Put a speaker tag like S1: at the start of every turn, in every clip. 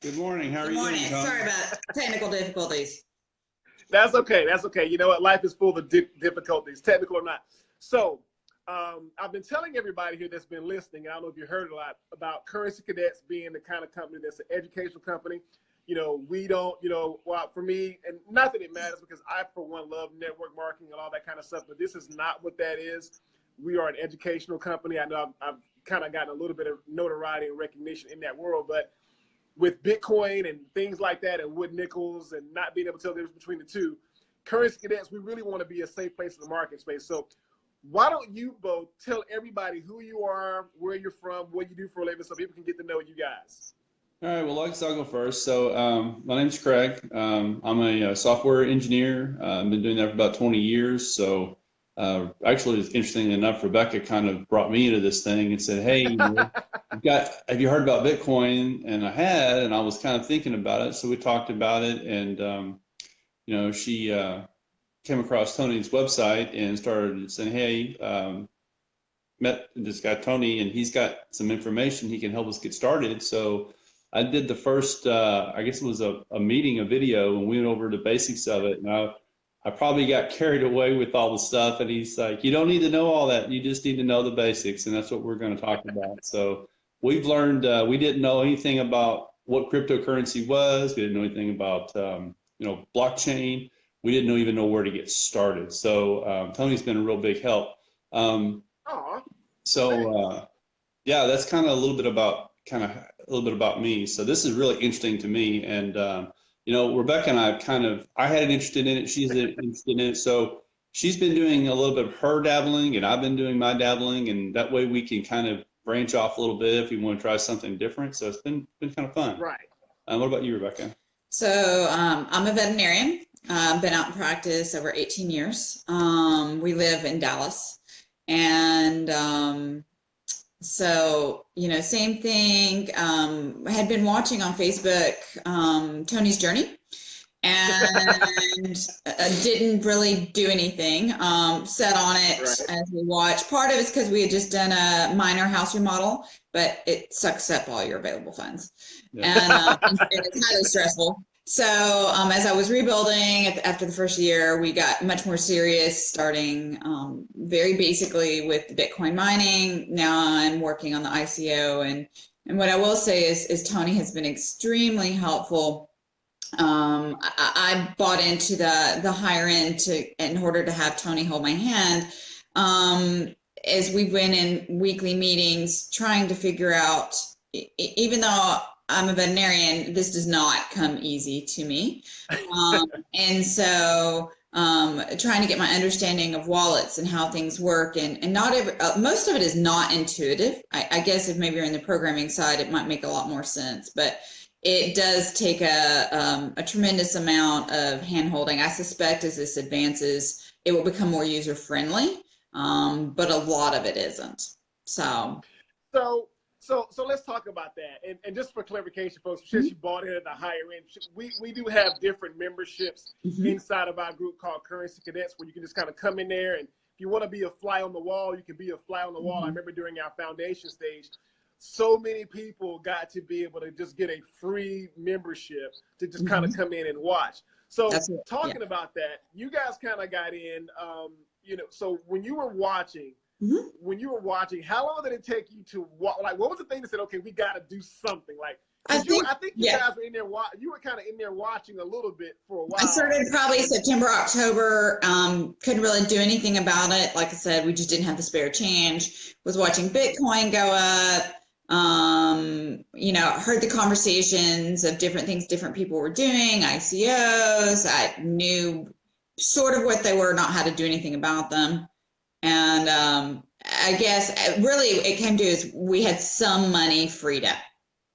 S1: Good morning. How are
S2: Good
S1: you
S2: morning.
S1: doing, Tom?
S2: Sorry about technical difficulties.
S3: That's okay. That's okay. You know what? Life is full of difficulties, technical or not. So I've been telling everybody here that's been listening, and I don't know if you heard a lot about Currency Cadets being the kind of company that's an educational company. You know, we don't, well, for me, and not that it matters because I, for one, love network marketing and all that kind of stuff, but this is not what that is. We are an educational company. I know I've kind of gotten a little bit of notoriety and recognition in that world, but with Bitcoin and things like that and wood nickels and not being able to tell the difference between the two, Currency Cadets, we really want to be a safe place in the market space. So why don't you both tell everybody who you are, where you're from, what you do for a living so people can get to know you guys?
S1: All right. Well, I'll go first. So, my name's Craig. I'm a software engineer. I've been doing that for about 20 years. So, actually, it's interesting enough, Rebecca kind of brought me into this thing and said, "Hey, have you heard about Bitcoin?" And I had, and I was kind of thinking about it. So we talked about it, and she came across Tony's website and started saying, "Hey, met this guy Tony, and he's got some information he can help us get started." So I did the first, I guess it was a meeting, a video, and we went over the basics of it. And I probably got carried away with all the stuff. And he's like, "You don't need to know all that. You just need to know the basics." And that's what we're going to talk about. So we've learned, we didn't know anything about what cryptocurrency was. We didn't know anything about, blockchain. We didn't even know where to get started. So Tony's been a real big help. Um,
S3: Aw,
S1: so yeah, that's kind of a little bit about me. So this is really interesting to me. And Rebecca and I had an interest in it. She's interested in it. So she's been doing a little bit of her dabbling, and I've been doing my dabbling, and that way we can kind of branch off a little bit if we want to try something different. So it's been kind of fun.
S3: right.
S1: What about you, Rebecca?
S2: So I'm a veterinarian. Been out in practice over 18 years. We live in Dallas. And same thing. I had been watching on Facebook Tony's journey and didn't really do anything. Sat on it
S3: Right.
S2: as we watched. Part of it's because we had just done a minor house remodel, but it sucks up all your available funds.
S1: Yeah.
S2: And it's highly stressful. So as I was rebuilding after the first year, we got much more serious, starting very basically with the Bitcoin mining. Now I'm working on the ICO, and what I will say is Tony has been extremely helpful. I bought into the higher end in order to have Tony hold my hand as we went in weekly meetings, trying to figure out, even though I'm a veterinarian, this does not come easy to me. And so trying to get my understanding of wallets and how things work, and not most of it is not intuitive. I guess if maybe you're in the programming side, it might make a lot more sense, but it does take a tremendous amount of hand holding. I suspect as this advances, it will become more user friendly, but a lot of it isn't. So
S3: let's talk about that. And just for clarification, folks, since you bought in at the higher end, we do have different memberships inside of our group called Currency Cadets, where you can just kind of come in there, and if you want to be a fly on the wall, you can be a fly on the wall. I remember during our foundation stage, so many people got to be able to just get a free membership to just kind of come in and watch. So talking about that, you guys kind of got in, so when you were watching, how long did it take you to watch? Like, what was the thing that said, okay, we got to do something? Like, I think you guys were in there. You were kind of in there watching a little bit for a while.
S2: I started probably September, October. Couldn't really do anything about it. Like I said, we just didn't have the spare change. Was watching Bitcoin go up. Heard the conversations of different things different people were doing, ICOs. I knew sort of what they were, not how to do anything about them. And I guess really it came to is we had some money freed up.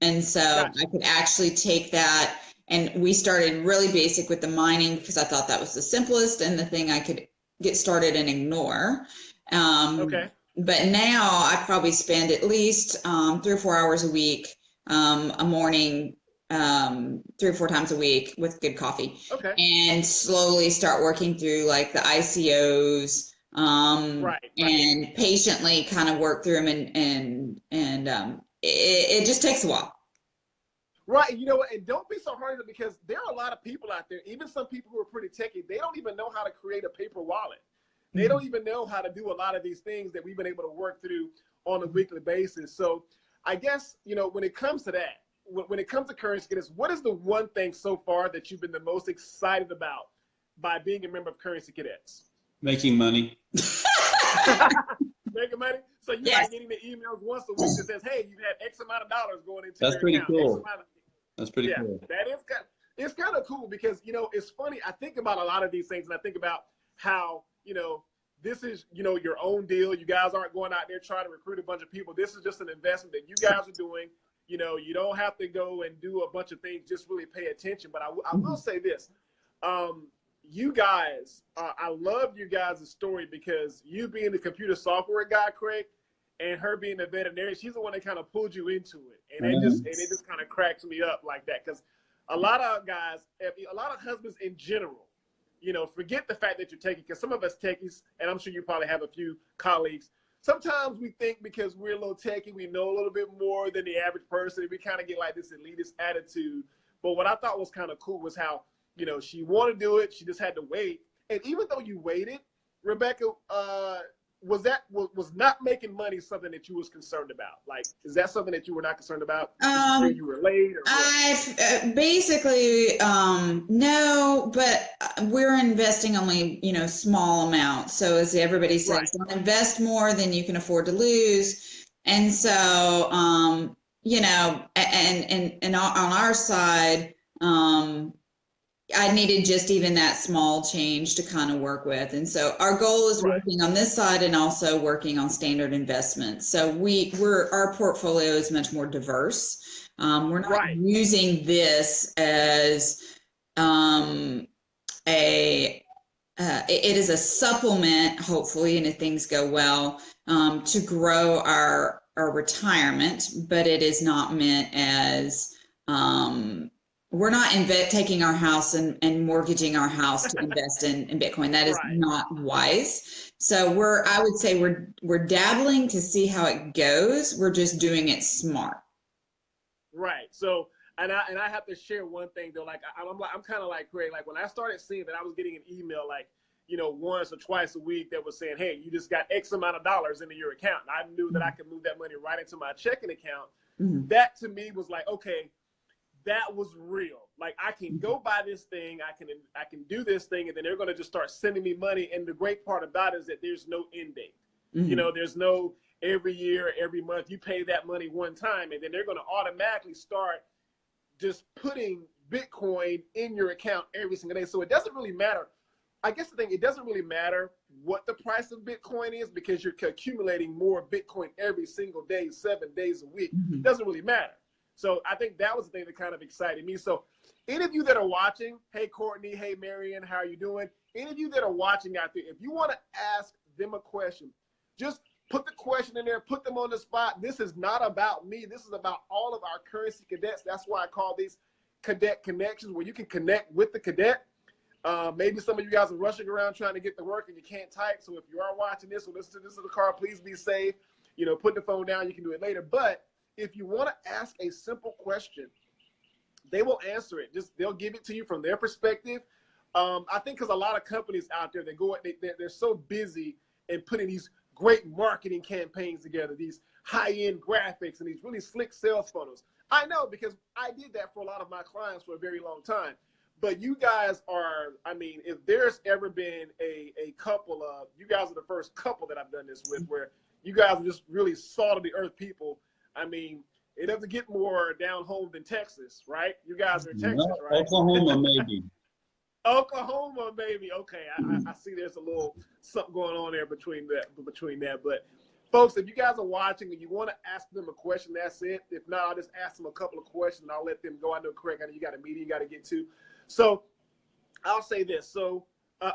S2: And so I could actually take that, and we started really basic with the mining because I thought that was the simplest and the thing I could get started and ignore. But now I probably spend at least 3 or 4 hours a week, a morning, 3 or 4 times a week with good coffee, and slowly start working through like the ICOs, and patiently kind of work through them, and it just takes a while.
S3: Right. You know what? And don't be so hard on it, because there are a lot of people out there, even some people who are pretty techy, they don't even know how to create a paper wallet. They don't even know how to do a lot of these things that we've been able to work through on a weekly basis. So I guess, you know, when it comes to that, when it comes to Currency Cadets, what is the one thing so far that you've been the most excited about by being a member of Currency Cadets?
S1: Making money.
S3: Making money? So you're
S2: Yes.
S3: not getting the emails once a week that says, hey, you had X amount of dollars going into
S1: That's
S3: your
S1: pretty
S3: account.
S1: cool. That's pretty
S3: Yeah,
S1: cool.
S3: that is it's kind of cool, because, you know, it's funny. I think about a lot of these things, and I think about how, you know, this is, you know, your own deal. You guys aren't going out there trying to recruit a bunch of people. This is just an investment that you guys are doing. You know, you don't have to go and do a bunch of things. Just really pay attention. But I will say this. You guys, I love you guys' story, because you being the computer software guy, Craig, and her being a veterinarian, she's the one that kind of pulled you into it. And it just kind of cracks me up like that. Because a lot of guys, a lot of husbands in general, you know, forget the fact that you're taking, because some of us techies, and I'm sure you probably have a few colleagues, sometimes we think because we're a little techie, we know a little bit more than the average person. We kind of get like this elitist attitude. But what I thought was kind of cool was how, you know, she wanted to do it. She just had to wait. And even though you waited, Rebecca, was not making money something that you was concerned about? Like, is that something that you were not concerned about? You were late? Or
S2: I basically no, but we're investing only, you know, small amounts. So as everybody says,
S3: Right.
S2: don't invest more than you can afford to lose. And so you know, and on our side, I needed just even that small change to kind of work with. And so our goal is
S3: Right.
S2: working on this side and also working on standard investments. So our portfolio is much more diverse. We're not
S3: Right.
S2: using this as it is a supplement, hopefully, and if things go well, to grow our retirement, but it is not meant as we're not taking our house and mortgaging our house to invest in Bitcoin. That is
S3: Right.
S2: not wise. So I would say we're dabbling to see how it goes. We're just doing it smart.
S3: Right. So, and I have to share one thing though. Like I'm kind of like Craig. Like when I started seeing that, I was getting an email like, you know, once or twice a week that was saying, hey, you just got X amount of dollars into your account. And I knew that I could move that money right into my checking account.
S2: Mm-hmm.
S3: That to me was like, okay, that was real. Like I can go buy this thing, I can do this thing, and then they're going to just start sending me money. And the great part about it is that there's no end date.
S2: Mm-hmm.
S3: You know, there's no every year, every month, you pay that money one time, and then they're going to automatically start just putting Bitcoin in your account every single day. So it doesn't really matter. I guess the thing, it doesn't really matter what the price of Bitcoin is, because you're accumulating more Bitcoin every single day, 7 days a week.
S2: Mm-hmm.
S3: It doesn't really matter. So I think that was the thing that kind of excited me. So any of you that are watching, hey, Courtney, hey, Marion, how are you doing? Any of you that are watching out there, if you want to ask them a question, just put the question in there, put them on the spot. This is not about me. This is about all of our Currency Cadets. That's why I call these cadet connections, where you can connect with the cadet. Maybe some of you guys are rushing around trying to get to work and you can't type. So if you are watching this or listen to this in the car, please be safe. You know, put the phone down. You can do it later. But if you want to ask a simple question, they will answer it. They'll give it to you from their perspective. I think because a lot of companies out there, they're so busy in putting these great marketing campaigns together, these high-end graphics and these really slick sales funnels. I know, because I did that for a lot of my clients for a very long time. But you guys are, I mean, if there's ever been a couple of, you guys are the first couple that I've done this with, where you guys are just really salt of the earth people. I mean, it doesn't get more down home than Texas, right? You guys are in Texas, right?
S1: Oklahoma, maybe.
S3: Oklahoma, maybe. Okay, I see there's a little something going on there between that. But folks, if you guys are watching and you want to ask them a question, that's it. If not, I'll just ask them a couple of questions and I'll let them go. I know, Craig, I know you got a meeting you got to get to. So I'll say this. So,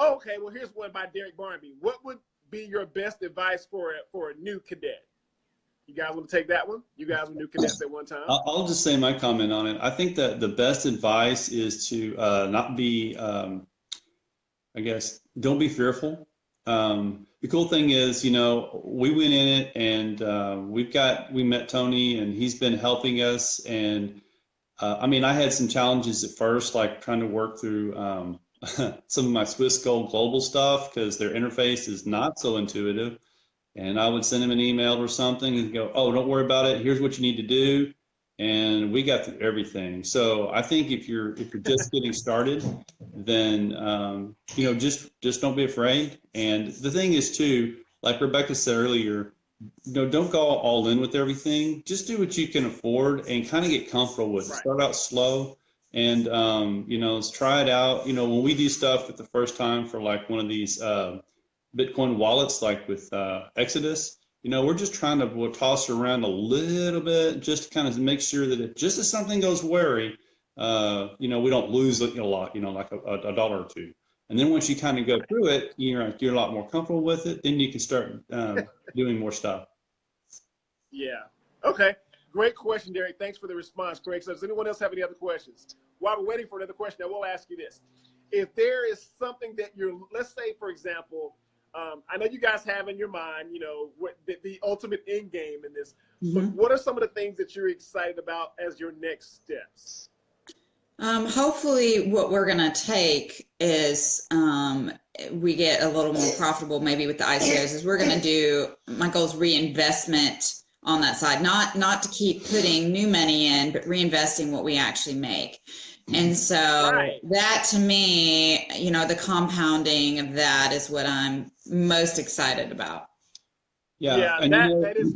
S3: okay, well, here's one by Derek Barnaby. What would be your best advice for a new cadet? You guys want to take that one? You guys were new cadets at one time.
S1: I'll just say my comment on it. I think that the best advice is to not be, I guess, don't be fearful. The cool thing is, you know, we went in it and we met Tony and he's been helping us. And I mean, I had some challenges at first, like trying to work through some of my Swiss Gold Global stuff because their interface is not so intuitive. And I would send him an email or something and go, "Oh, don't worry about it. Here's what you need to do." And we got through everything. So I think if you're just getting started, then just don't be afraid. And the thing is too, like Rebecca said earlier, don't go all in with everything. Just do what you can afford and kind of get comfortable with it.
S3: Right.
S1: Start out slow and let's try it out. When we do stuff at the first time for like one of these Bitcoin wallets, like with Exodus, we're just trying to we'll toss around a little bit just to kind of make sure that just as something goes wary, we don't lose a lot, like a dollar or two. And then once you kind of go through it, you're a lot more comfortable with it. Then you can start doing more stuff.
S3: Yeah. Okay. Great question, Derek. Thanks for the response, Craig. So does anyone else have any other questions? While we're waiting for another question, I will ask you this. If there is something that let's say, for example, I know you guys have in your mind, what the ultimate end game in this, but what are some of the things that you're excited about as your next steps?
S2: Hopefully what we're going to take is we get a little more profitable maybe with the ICOs is we're going to do, my goal is reinvestment on that side, not to keep putting new money in, but reinvesting what we actually make. And so that to me, the compounding of that is what I'm most excited about.
S1: Yeah, and
S3: that is.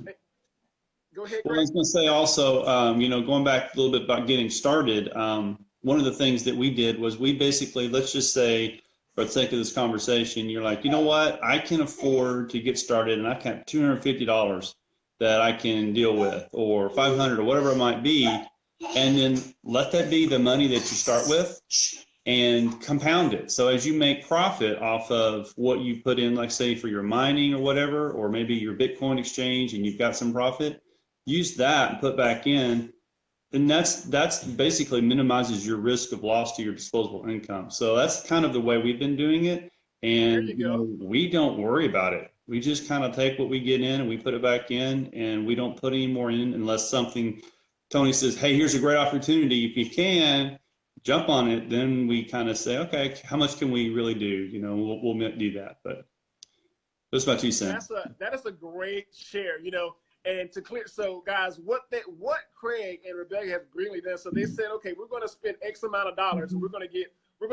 S3: Go ahead, Greg.
S1: Well, I was going to say also, going back a little bit about getting started, one of the things that we did was we basically, let's just say, for the sake of this conversation, you're like, you know what, I can afford to get started and I can have $250 that I can deal with, or 500 or whatever it might be, and then let that be the money that you start with and compound it. So as you make profit off of what you put in, like say for your mining or whatever, or maybe your Bitcoin exchange and you've got some profit, use that and put back in, and that's basically minimizes your risk of loss to your disposable income. So that's kind of the way we've been doing it, and we don't worry about it. We just kind of take what we get in and we put it back in, and we don't put any more in unless something, Tony says, "Hey, here's a great opportunity. If you can jump on it," then we kind of say, "Okay, how much can we really do?" We'll do that. But that's my 2 cents.
S3: That is a great share. And to clear, so guys, what Craig and Rebecca have brilliantly done. So they said, okay, we're going to spend X amount of dollars, and we're going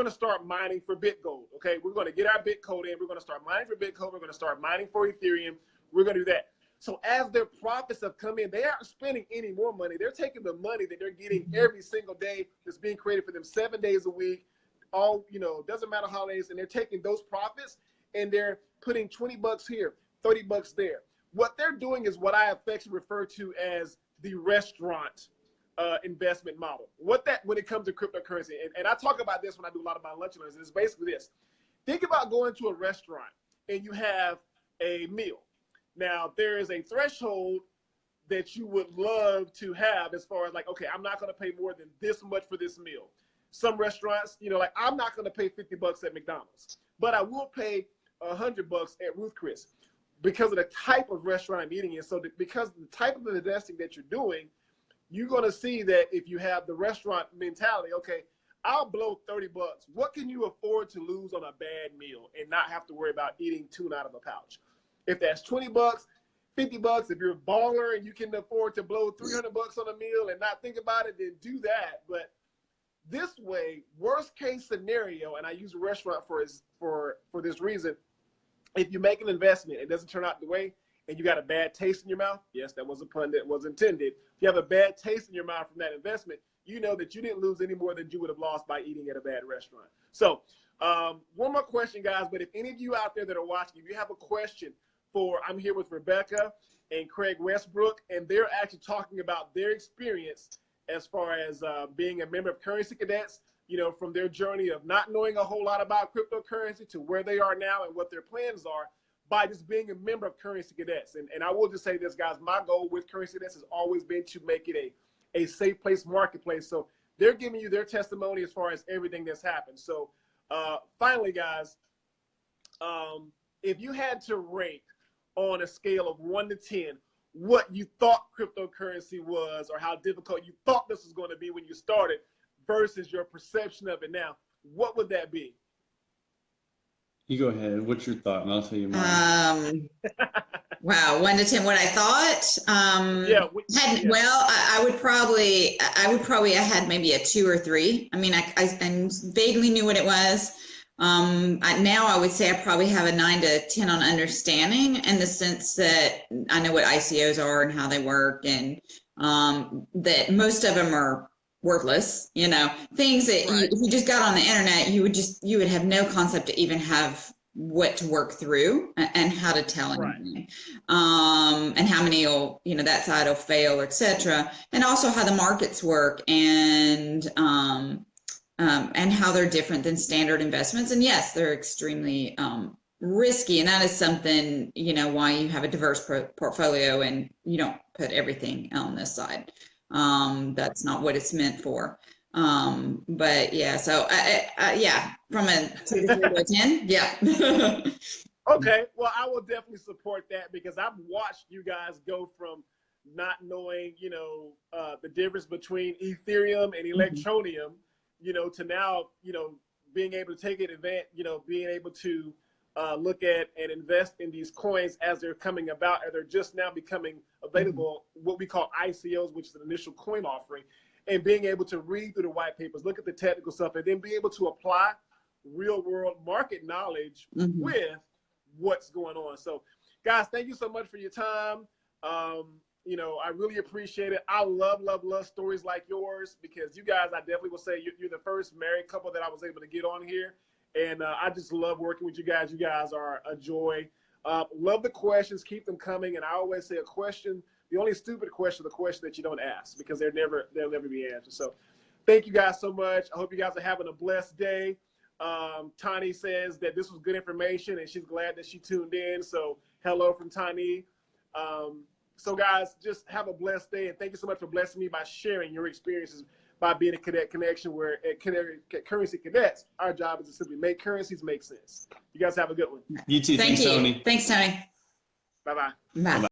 S3: to start mining for BitGold. Okay, we're going to get our Bitcoin in. We're going to start mining for Bitcoin. We're going to start mining for Ethereum. We're going to do that. So as their profits have come in, they aren't spending any more money. They're taking the money that they're getting every single day that's being created for them 7 days a week, doesn't matter holidays, and they're taking those profits and they're putting $20 here, $30 there. What they're doing is what I affectionately refer to as the restaurant investment model. When it comes to cryptocurrency, and I talk about this when I do a lot of my lunch and learns, it's basically this. Think about going to a restaurant and you have a meal. Now, there is a threshold that you would love to have as far as like, okay, I'm not going to pay more than this much for this meal. Some restaurants, like I'm not going to pay $50 at McDonald's, but I will pay $100 at Ruth Chris because of the type of restaurant I'm eating in. So because of the type of investing that you're doing, you're going to see that if you have the restaurant mentality, okay, I'll blow $30. What can you afford to lose on a bad meal and not have to worry about eating tuna out of a pouch? If that's $20, $50, if you're a baller and you can afford to blow $300 on a meal and not think about it, then do that. But this way, worst case scenario, and I use a restaurant for this reason, if you make an investment, it doesn't turn out the way, and you got a bad taste in your mouth, yes, that was a pun that was intended. If you have a bad taste in your mouth from that investment, you know that you didn't lose any more than you would have lost by eating at a bad restaurant. So one more question, guys, but if any of you out there that are watching, if you have a question I'm here with Rebecca and Craig Westbrook, and they're actually talking about their experience as far as being a member of Currency Cadets, from their journey of not knowing a whole lot about cryptocurrency to where they are now and what their plans are by just being a member of Currency Cadets. And I will just say this, guys, my goal with Currency Cadets has always been to make it a safe place marketplace. So they're giving you their testimony as far as everything that's happened. So finally, guys, if you had to rate on a scale of 1 to 10, what you thought cryptocurrency was, or how difficult you thought this was going to be when you started versus your perception of it now, what would that be?
S1: You go ahead. What's your thought? And I'll tell you mine.
S2: Wow, 1 to 10, what I thought. Well, I would probably I had maybe a 2 or 3. I mean, I vaguely knew what it was. Now I would say I probably have a 9 to 10 on understanding, in the sense that I know what ICOs are and how they work, and that most of them are worthless, things that
S3: Right.
S2: if you just got on the internet, you would have no concept to even have what to work through and how to tell anything. Right. And how many will, that side will fail, etc. And also how the markets work, and how they're different than standard investments. And yes, they're extremely risky, and that is something, why you have a diverse portfolio and you don't put everything on this side. That's not what it's meant for. But yeah, so yeah, from a 2 to 3 to 10, yeah.
S3: Okay, well, I will definitely support that, because I've watched you guys go from not knowing, the difference between Ethereum and Electronium, to now, being able to take advantage, being able to look at and invest in these coins as they're coming about, and they're just now becoming available, what we call ICOs, which is an initial coin offering, and being able to read through the white papers, look at the technical stuff, and then be able to apply real world market knowledge with what's going on. So guys, thank you so much for your time. I really appreciate it. I love stories like yours, because you guys, I definitely will say you're the first married couple that I was able to get on here. And I just love working with you guys. You guys are a joy. Love the questions. Keep them coming. And I always say the only stupid question, the question that you don't ask, because they'll never be answered. So thank you guys so much. I hope you guys are having a blessed day. Tani says that this was good information, and she's glad that she tuned in. So hello from Tani. So guys, just have a blessed day. And thank you so much for blessing me by sharing your experiences by being a Cadet Connection, where at Currency Cadets, our job is to simply make currencies make sense. You guys have a good one.
S1: You too. Thanks, Tony.
S2: Thanks, Tony.
S3: Bye-bye.
S2: Bye.